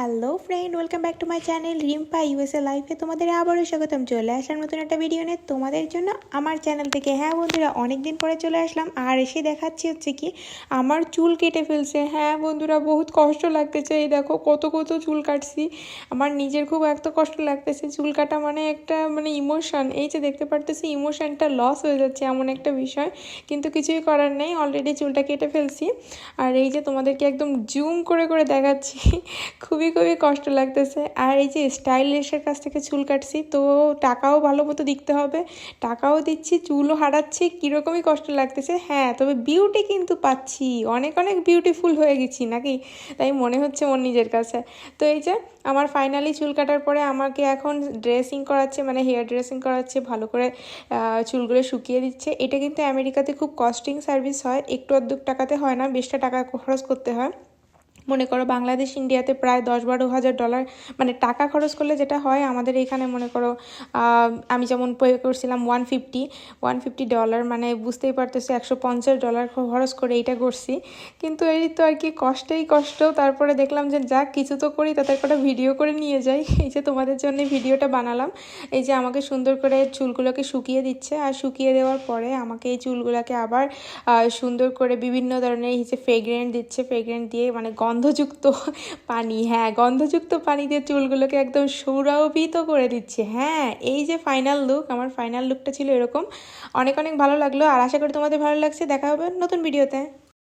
Hello friend, welcome back to my channel Rimpa USA লাইফে তোমাদের আবারও স্বাগতম। চলে আসলাম নতুন একটা ভিডিও নিয়ে তোমাদের জন্য আমার চ্যানেল থেকে। হ্যাঁ বন্ধুরা, অনেক দিন পরে চলে আসলাম আর এসে দেখাচ্ছি হচ্ছে কি আমার চুল কেটে ফেলছে। হ্যাঁ বন্ধুরা, বহুত কষ্ট লাগতেছে। এই দেখো কত কত চুল কাটছি, আমার নিজের খুব এত কষ্ট লাগতেছে। চুল কাটা মানে একটা ইমোশন, এই যে দেখতে পারতেছি ইমোশনটা লস হয়ে যাচ্ছে এমন একটা বিষয়, কিন্তু কিছুই করার নেই, অলরেডি চুলটা কেটে ফেলছি। আর এই যে তোমাদেরকে একদম জুম করে করে দেখাচ্ছি, খুবই কষ্ট লাগতেছে। আর এই যে স্টাইলিশের কাছ থেকে চুল কাটছি, তো টাকাও ভালো মতো দিতে হবে, টাকাও দিচ্ছি, চুলও হারাচ্ছি, কীরকমই কষ্ট লাগতেছে। হ্যাঁ, তবে বিউটি কিন্তু পাচ্ছি, অনেক বিউটিফুল হয়ে গেছি নাকি, তাই মনে হচ্ছে ওর নিজের কাছে। তো এই যে আমার ফাইনালি চুল কাটার পরে আমাকে এখন ড্রেসিং করাচ্ছে, হেয়ার ড্রেসিং করাচ্ছে, ভালো করে চুলগুলো শুকিয়ে দিচ্ছে। এটা কিন্তু আমেরিকাতে খুব কস্টিং সার্ভিস হয়, একটু অর্ধেক টাকাতে হয় না, বেশটা টাকা খরচ করতে হয়। মনে করো বাংলাদেশ ইন্ডিয়াতে প্রায় 10-12 হাজার ডলার টাকা খরচ করলে যেটা হয়, আমাদের এখানে মনে করো আমি যেমন পে করছিলাম $150, বুঝতেই পারতেছি $150 খরচ করে এইটা করছি। কিন্তু এই তো আর কি, কষ্টই কষ্ট। তারপরে দেখলাম যে যাক, কিছু তো করি, তাদের একটা ভিডিও করে নিয়ে যাই। এই যে তোমাদের জন্য ভিডিওটা বানালাম। এই যে আমাকে সুন্দর করে চুলগুলোকে শুকিয়ে দিচ্ছে, আর শুকিয়ে দেওয়ার পরে আমাকে এই চুলগুলোকে আবার সুন্দর করে বিভিন্ন ধরনের এই যে ফ্রেগ্রেন্ট দিচ্ছে, ফ্রেগ্রেন্ট দিয়ে গন্ধযুক্ত পানি, হ্যাঁ গন্ধযুক্ত পানি দিয়ে চুলগুলোকে একদম সুরভিত করে দিচ্ছে। হ্যাঁ, এই যে ফাইনাল লুক, আমার ফাইনাল লুকটা ছিল এরকম। অনেক ভালো লাগলো, আর আশা করি তোমাদের ভালো লাগছে। দেখা হবে নতুন ভিডিওতে।